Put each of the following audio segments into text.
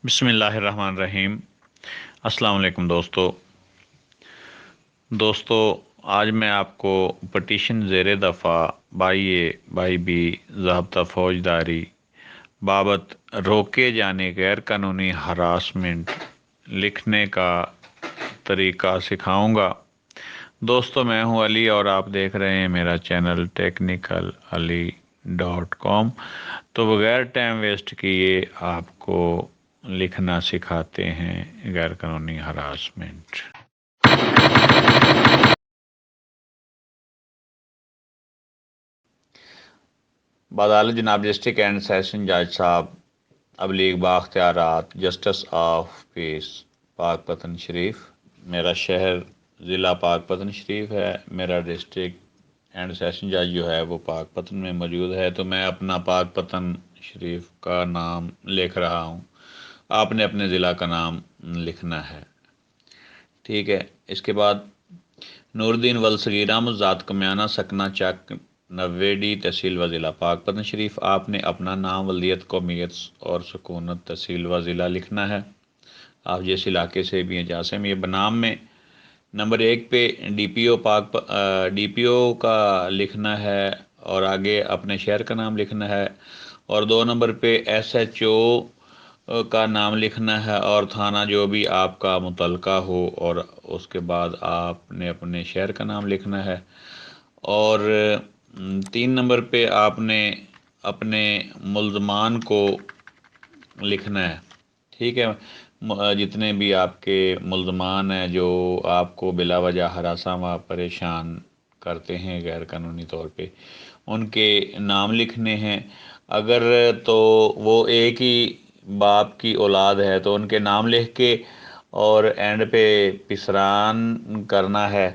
بسم اللہ الرحمن الرحیم۔ السلام علیکم دوستو، آج میں آپ کو پٹیشن زیر دفعہ بائی اے بائی بی ضابطہ فوجداری بابت روکے جانے غیر قانونی ہراسمنٹ لکھنے کا طریقہ سکھاؤں گا۔ دوستو، میں ہوں علی اور آپ دیکھ رہے ہیں میرا چینل technicalali.com۔ تو بغیر ٹائم ویسٹ کیے آپ کو لکھنا سکھاتے ہیں غیر قانونی ہراسمنٹ۔ بعدالت جناب ڈسٹرکٹ اینڈ سیشن جج صاحب ابلیغ بااختیارات جسٹس آف پیس پاک پتن شریف۔ میرا شہر ضلع پاک پتن شریف ہے، میرا ڈسٹرکٹ اینڈ سیشن جج جو ہے وہ پاک پتن میں موجود ہے، تو میں اپنا پاک پتن شریف کا نام لکھ رہا ہوں۔ آپ نے اپنے ضلع کا نام لکھنا ہے، ٹھیک ہے۔ اس کے بعد نور الدین ولصغیر احمد ذات کمیانہ سکنہ چک 90D تحصیل و ضلع پاک پتن شریف۔ آپ نے اپنا نام، ولدیت، قومیت اور سکونت، تحصیل و ضلع لکھنا ہے۔ آپ جس علاقے سے بھی ہیں جہاں سے یہ بنام میں نمبر 1 پہ ڈی پی او کا لکھنا ہے اور آگے اپنے شہر کا نام لکھنا ہے، اور 2 نمبر پہ SHO کا نام لکھنا ہے اور تھانہ جو بھی آپ کا متعلقہ ہو، اور اس کے بعد آپ نے اپنے شہر کا نام لکھنا ہے، اور 3 نمبر پہ آپ نے اپنے ملزمان کو لکھنا ہے، ٹھیک ہے۔ جتنے بھی آپ کے ملزمان ہیں جو آپ کو بلا وجہ ہراساں و پریشان کرتے ہیں غیر قانونی طور پہ، ان کے نام لکھنے ہیں۔ اگر تو وہ ایک ہی باپ کی اولاد ہے تو ان کے نام لکھ کے اور اینڈ پہ پسران کرنا ہے،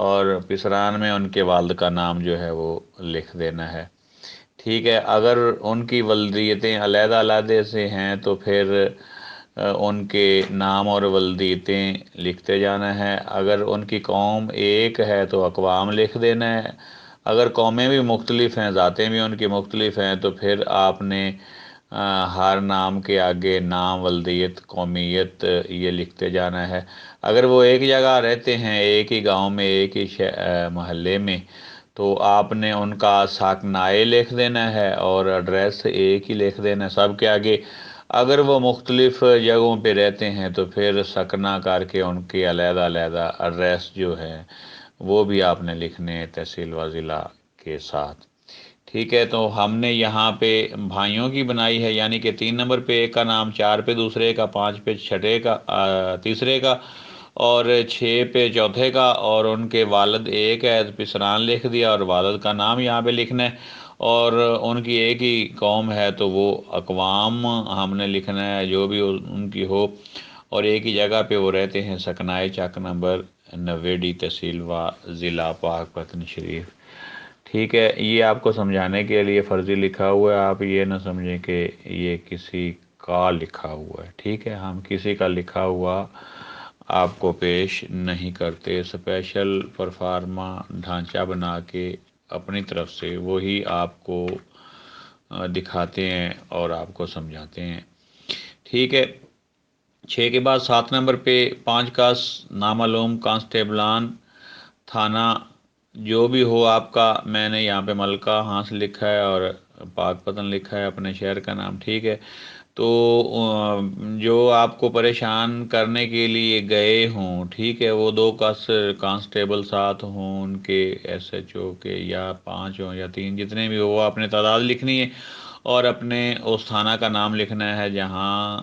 اور پسران میں ان کے والد کا نام جو ہے وہ لکھ دینا ہے، ٹھیک ہے۔ اگر ان کی ولدیتیں علیحدہ علیحدہ سے ہیں تو پھر ان کے نام اور ولدیتیں لکھتے جانا ہے۔ اگر ان کی قوم ایک ہے تو اقوام لکھ دینا ہے۔ اگر قومیں بھی مختلف ہیں، ذاتیں بھی ان کی مختلف ہیں، تو پھر آپ نے ہر نام کے آگے نام، ولدیت، قومیت یہ لکھتے جانا ہے۔ اگر وہ ایک جگہ رہتے ہیں، ایک ہی گاؤں میں، ایک ہی محلے میں، تو آپ نے ان کا ساکنائے لکھ دینا ہے اور ایڈریس ایک ہی لکھ دینا ہے سب کے آگے۔ اگر وہ مختلف جگہوں پہ رہتے ہیں تو پھر سکنہ کر کے ان کے علیحدہ علیحدہ ایڈریس جو ہے وہ بھی آپ نے لکھنے ہیں تحصیل و ضلع کے ساتھ، ٹھیک ہے۔ تو ہم نے یہاں پہ بھائیوں کی بنائی ہے، یعنی کہ 3 نمبر پہ ایک کا نام، 4 پہ دوسرے کا، 5 پہ چھٹے کا تیسرے کا، اور 6 پہ چوتھے کا، اور ان کے والد ایک ہے پسران لکھ دیا اور والد کا نام یہاں پہ لکھنا ہے، اور ان کی ایک ہی قوم ہے تو وہ اقوام ہم نے لکھنا ہے جو بھی ان کی ہو، اور ایک ہی جگہ پہ وہ رہتے ہیں، سکنائے چک نمبر 90D تحصیل و ضلع پاک پتن شریف، ٹھیک ہے۔ یہ آپ کو سمجھانے کے لیے فرضی لکھا ہوا ہے، آپ یہ نہ سمجھیں کہ یہ کسی کا لکھا ہوا ہے، ٹھیک ہے۔ ہم کسی کا لکھا ہوا آپ کو پیش نہیں کرتے، اسپیشل پرفارما ڈھانچہ بنا کے اپنی طرف سے وہی آپ کو دکھاتے ہیں اور آپ کو سمجھاتے ہیں، ٹھیک ہے۔ 6 کے بعد 7 نمبر پہ 5 کا نامعلوم کانسٹیبلان تھانہ جو بھی ہو آپ کا، میں نے یہاں پہ ملکہ ہاں سے لکھا ہے اور پاک پتن لکھا ہے، اپنے شہر کا نام، ٹھیک ہے۔ تو جو آپ کو پریشان کرنے کے لیے گئے ہوں، ٹھیک ہے، وہ 2 کانسٹیبل ساتھ ہوں، ان کے SHO کے، یا 5 ہوں یا 3، جتنے بھی ہو وہ آپ نے تعداد لکھنی ہے، اور اپنے اس تھانہ کا نام لکھنا ہے جہاں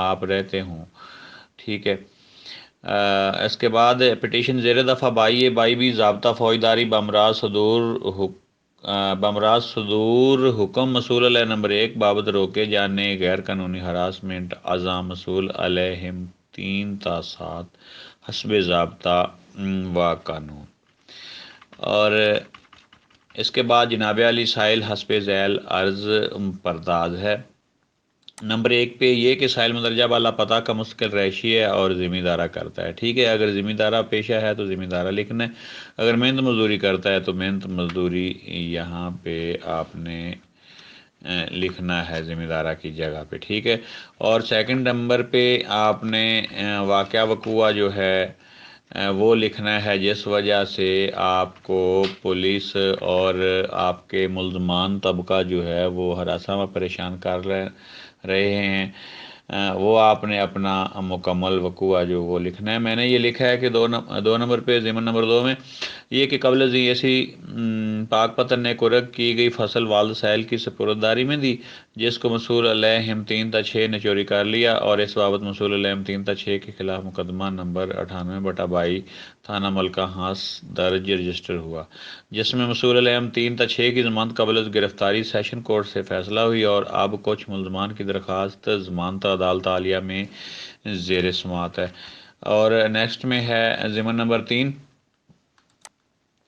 آپ رہتے ہوں، ٹھیک ہے۔ اس کے بعد پٹیشن زیر دفعہ بائی اے بائی بی ضابطہ فوجداری بمراز صدور حکم مصول علیہ نمبر 1 بابت روکے جانے غیر قانونی ہراسمنٹ ازاں مصول علیہم 3 تا 7 حسب ضابطہ و قانون۔ اور اس کے بعد جناب علی سائل حسب ذیل عرض پرداز ہے۔ نمبر 1 پہ یہ کہ سائل مندرجہ بالا پتہ کا مستقل رہائشی ہے اور ذمہ دارہ کرتا ہے، ٹھیک ہے۔ اگر ذمہ دارہ پیشہ ہے تو ذمہ دارہ لکھنا ہے، اگر محنت مزدوری کرتا ہے تو محنت مزدوری یہاں پہ آپ نے لکھنا ہے ذمہ دارہ کی جگہ پہ، ٹھیک ہے۔ اور سیکنڈ نمبر پہ آپ نے واقعہ وقوع جو ہے وہ لکھنا ہے جس وجہ سے آپ کو پولیس اور آپ کے ملزمان طبقہ جو ہے وہ ہراساں و پریشان کر رہے ہیں، وہ آپ نے اپنا مکمل وقوع جو وہ لکھنا ہے۔ میں نے یہ لکھا ہے کہ دو نمبر پہ ضمن نمبر 2 میں یہ کہ قبل ازیں ایسی پاک پتن نے قرق کی گئی فصل والد سائل کی سپرداری میں دی جس کو مسئول علیہم 3/6 نے چوری کر لیا، اور اس بابت مسئول علیہم 3/6 کے خلاف مقدمہ نمبر 98/22 تھانہ ملکہ ہانس درج رجسٹر ہوا، جس میں مسئول علیہم 3/6 کی ضمانت قبل از گرفتاری سیشن کورٹ سے فیصلہ ہوئی، اور اب کچھ ملزمان کی درخواست ضمانت عدالت عالیہ میں زیر سماعت ہے۔ اور نیکسٹ میں ہے ضمن نمبر 3،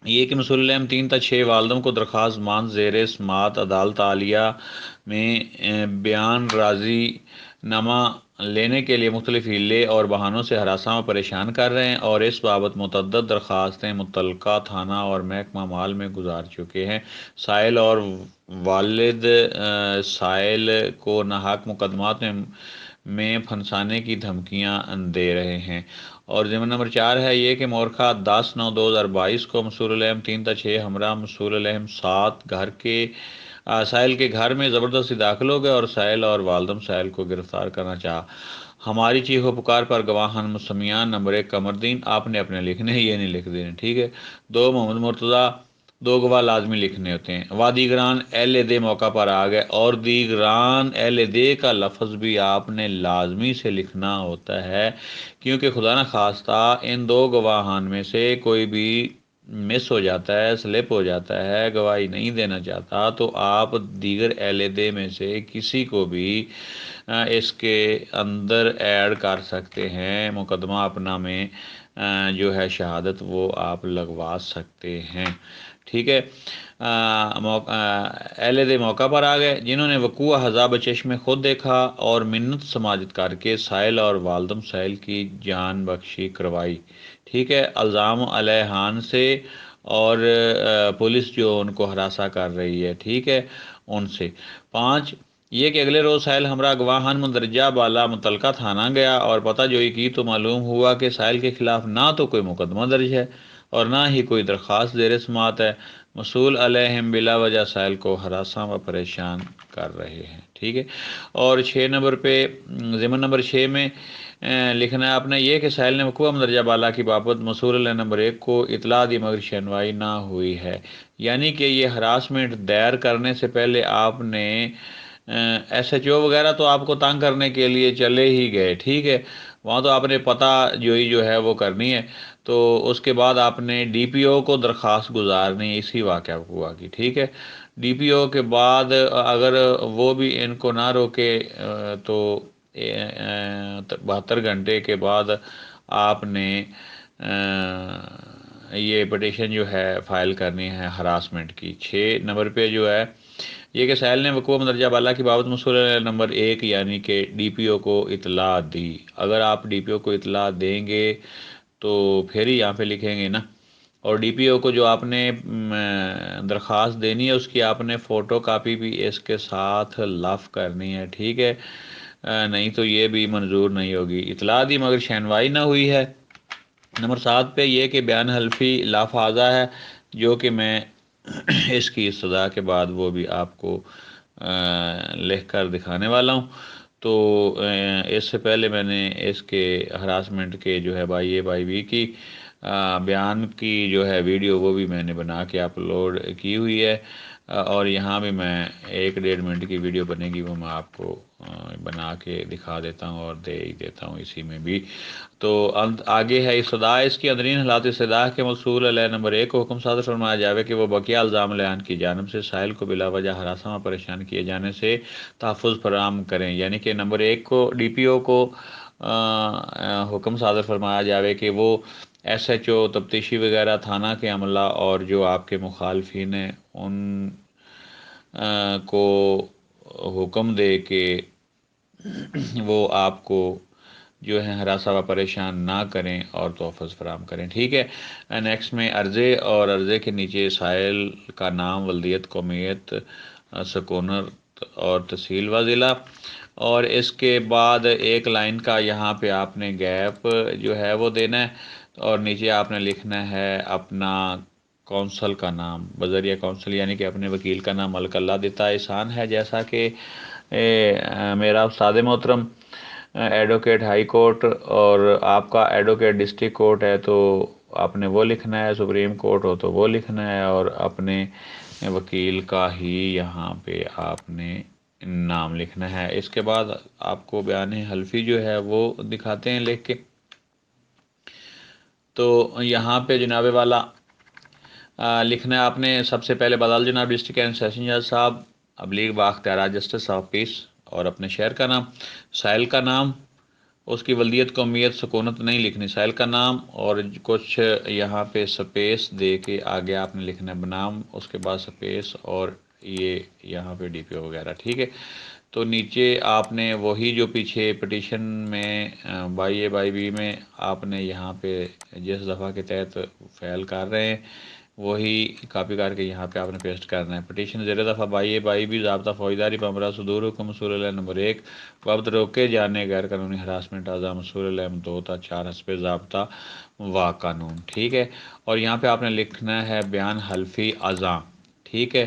یہ کہ مسئول علیہم 3/6 والدم کو درخواست ضمانت زیر سماعت عدالت عالیہ میں بیان راضی نامہ لینے کے لیے مختلف ہیلے اور بہانوں سے ہراساں و پریشان کر رہے ہیں، اور اس بابت متعدد درخواستیں متعلقہ تھانہ اور محکمہ مال میں گزار چکے ہیں۔ سائل اور والد سائل کو ناحق مقدمات میں پھنسانے کی دھمکیاں دے رہے ہیں۔ اور ضمن نمبر 4 ہے یہ کہ مورخہ 10/9/2022 کو مسئول علیہم 3/6 ہمراہ مسئول علیہم 7 سائل کے گھر میں زبردستی داخل ہو گئے اور سائل اور والدم سائل کو گرفتار کرنا چاہا۔ ہماری چیخ و پکار پر گواہان مسمیان نمبر 1 قمردین، آپ نے اپنے لکھنے یہ نہیں لکھ دینے، ٹھیک ہے۔ 2 محمد مرتضیٰ، 2 گواہ لازمی لکھنے ہوتے ہیں۔ و دیگران اہل دے موقع پر آ گئے، اور دیگران اہل دے کا لفظ بھی آپ نے لازمی سے لکھنا ہوتا ہے، کیونکہ خدا نخواستہ ان 2 گواہان میں سے کوئی بھی مس ہو جاتا ہے، سلپ ہو جاتا ہے، گواہی نہیں دینا چاہتا، تو آپ دیگر اہل دے میں سے کسی کو بھی اس کے اندر ایڈ کر سکتے ہیں، مقدمہ اپنا میں جو ہے شہادت وہ آپ لگوا سکتے ہیں، ٹھیک ہے۔ اہل دے موقع پر آ گئے جنہوں نے وقوع حذاب چشم خود دیکھا اور منت سماجت کر کے سائل اور والدم سائل کی جان بخشی کروائی، ٹھیک ہے، الزام علیہان سے، اور پولیس جو ان کو ہراساں کر رہی ہے، ٹھیک ہے، ان سے۔ 5 یہ کہ اگلے روز سائل ہمراہ گواہان مندرجہ بالا متعلقہ تھانہ گیا اور پتہ جوئی کی تو معلوم ہوا کہ سائل کے خلاف نہ تو کوئی مقدمہ درج ہے اور نہ ہی کوئی درخواست زیر سماعت ہے، مسئول علیہم بلا وجہ سائل کو ہراساں و پریشان کر رہے ہیں، ٹھیک ہے۔ اور 6 نمبر پہ ضمن نمبر 6 میں لکھنا ہے آپ نے یہ کہ سائل نے وقوع مندرجہ بالا کی بابت مسئول علیہ نمبر 1 کو اطلاع دی مگر شنوائی نہ ہوئی ہے، یعنی کہ یہ ہراسمنٹ دائر کرنے سے پہلے آپ نے SHO وغیرہ تو آپ کو تنگ کرنے کے لیے چلے ہی گئے، ٹھیک ہے، وہاں تو آپ نے پتہ جوئی جو ہے وہ کرنی ہے، تو اس کے بعد آپ نے DPO کو درخواست گزارنی اسی واقعہ ہوا کی، ٹھیک ہے۔ DPO کے بعد اگر وہ بھی ان کو نہ روکے تو 72 گھنٹے کے بعد آپ نے یہ پٹیشن جو ہے فائل کرنی ہے ہراسمنٹ کی۔ 6 نمبر پہ جو ہے یہ کہ سائل نے وقوع مندرجہ بالا کی بابت مسئول نمبر 1 یعنی کہ DPO کو اطلاع دی۔ اگر آپ DPO کو اطلاع دیں گے تو پھر ہی یہاں پہ لکھیں گے نا، اور DPO کو جو آپ نے درخواست دینی ہے اس کی آپ نے فوٹو کاپی بھی اس کے ساتھ لاف کرنی ہے، ٹھیک ہے، نہیں تو یہ بھی منظور نہیں ہوگی۔ اطلاع دی مگر شنوائی نہ ہوئی ہے۔ نمبر 7 پہ یہ کہ بیان حلفی لافاظہ ہے، جو کہ میں اس کی ابتدا کے بعد وہ بھی آپ کو لکھ کر دکھانے والا ہوں۔ تو اس سے پہلے میں نے اس کے ہراسمنٹ کے جو ہے بائی بی کی بیان کی جو ہے ویڈیو وہ بھی میں نے بنا کے اپلوڈ کی ہوئی ہے، اور یہاں بھی میں 1-1.5 منٹ کی ویڈیو بنے گی وہ میں آپ کو بنا کے دکھا دیتا ہوں اور دے ہی دیتا ہوں اسی میں بھی۔ تو آگے ہے استدعا، اس کی اندرین حالات استدعا کے مسئول علیہ نمبر 1 کو حکم صادر فرمایا جاوے کہ وہ بقیہ الزام علیہان کی جانب سے سائل کو بلا وجہ ہراساں و پریشان کیے جانے سے تحفظ فراہم کریں، یعنی کہ نمبر 1 کو DPO کو حکم صادر فرمایا جاوے کہ وہ SHO تفتیشی وغیرہ تھانہ کے عملہ اور جو آپ کے مخالفین ہیں ان کو حکم دے کہ وہ آپ کو جو ہے ہراساں و پریشان نہ کریں اور تحفظ فراہم کریں، ٹھیک ہے۔ نیکسٹ میں عرضے، اور عرضے کے نیچے سائل کا نام، ولدیت، قومیت، سکونر اور تحصیل و ضلع، اور اس کے بعد ایک لائن کا یہاں پہ آپ نے گیپ جو ہے وہ دینا ہے، اور نیچے آپ نے لکھنا ہے اپنا کونسل کا نام بذریعہ کونسل، یعنی کہ اپنے وکیل کا نام ملک اللہ دیتا احسان ہے، جیسا کہ میرا استاد محترم ایڈوکیٹ ہائی کورٹ اور آپ کا ایڈوکیٹ ڈسٹرکٹ کورٹ ہے تو آپ نے وہ لکھنا ہے، سپریم کورٹ ہو تو وہ لکھنا ہے، اور اپنے وکیل کا ہی یہاں پہ آپ نے نام لکھنا ہے۔ اس کے بعد آپ کو بیان حلفی جو ہے وہ دکھاتے ہیں لکھ کے، تو یہاں پہ جناب والا لکھنا ہے آپ نے سب سے پہلے بدال جناب ڈسٹرکٹ اینڈ سیشن جج صاحب ابلیغ بااختیارات جسٹس آف پیس، اور اپنے شہر کا نام، سائل کا نام، اس کی ولدیت قومیت سکونت نہیں لکھنی، سائل کا نام، اور کچھ یہاں پہ سپیس دے کے آگے آپ نے لکھنا ہے بنام، اس کے بعد سپیس اور یہ یہاں پہ ڈی پی او وغیرہ، ٹھیک ہے۔ تو نیچے آپ نے وہی جو پیچھے پٹیشن میں بائی اے بائی بی میں آپ نے یہاں پہ جس دفعہ کے تحت فائل کر رہے ہیں وہی کاپی کر کے یہاں پہ آپ نے پیسٹ کرنا ہے۔ پٹیشن زیر دفعہ بائی اے بائی بی ضابطہ فوجداری پمرا صدور حکم اصول علیہ نمبر 1 وقت روکے جانے غیر قانونی ہراسمنٹ اعضاء اصول علیہ 2 تا 4 حسب ضابطہ و قانون، ٹھیک ہے۔ اور یہاں پہ آپ نے لکھنا ہے بیان حلفی اعضاء، ٹھیک ہے۔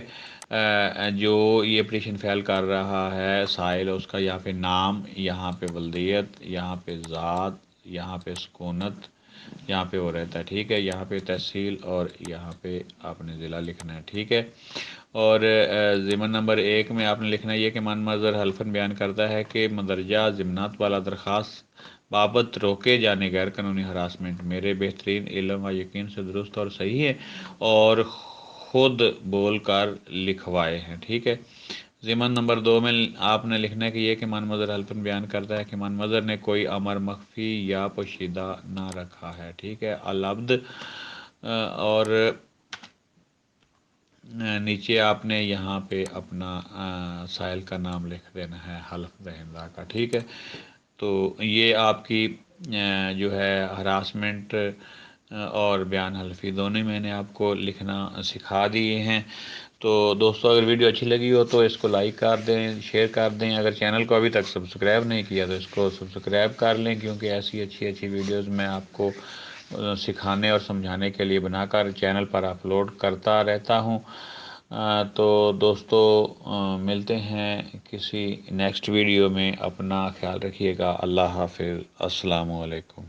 جو یہ پٹیشن فائل کر رہا ہے سائل، اس کا یہاں پہ نام، یہاں پہ ولدیت، یہاں پہ ذات، یہاں پہ سکونت، یہاں پہ وہ رہتا ہے، ٹھیک ہے، یہاں پہ تحصیل، اور یہاں پہ آپ نے ضلع لکھنا ہے، ٹھیک ہے۔ اور ضمن نمبر 1 میں آپ نے لکھنا ہے یہ کہ من مظہر حلفاً بیان کرتا ہے کہ مندرجہ ضمنات والا درخواست بابت روکے جانے غیر قانونی ہراسمنٹ میرے بہترین علم و یقین سے درست اور صحیح ہے اور خود بول کر لکھوائے ہیں، ٹھیک ہے۔ ضمن نمبر 2 میں آپ نے لکھنا ہے کہ یہ کہ من مظہر حلفاً بیان کرتا ہے کہ من مظہر نے کوئی امر مخفی یا پوشیدہ نہ رکھا ہے، ٹھیک ہے۔ العبد اور نیچے آپ نے یہاں پہ اپنا سائل کا نام لکھ دینا ہے حلف دہندہ کا، ٹھیک ہے۔ تو یہ آپ کی جو ہے ہراسمنٹ اور بیان حلفی دونوں میں نے آپ کو لکھنا سکھا دیے ہیں۔ تو دوستو اگر ویڈیو اچھی لگی ہو تو اس کو لائک کر دیں، شیئر کر دیں، اگر چینل کو ابھی تک سبسکرائب نہیں کیا تو اس کو سبسکرائب کر لیں، کیونکہ ایسی اچھی ویڈیوز میں آپ کو سکھانے اور سمجھانے کے لیے بنا کر چینل پر اپلوڈ کرتا رہتا ہوں۔ تو دوستو ملتے ہیں کسی نیکسٹ ویڈیو میں، اپنا خیال رکھیے گا، اللہ حافظ، السلام علیکم۔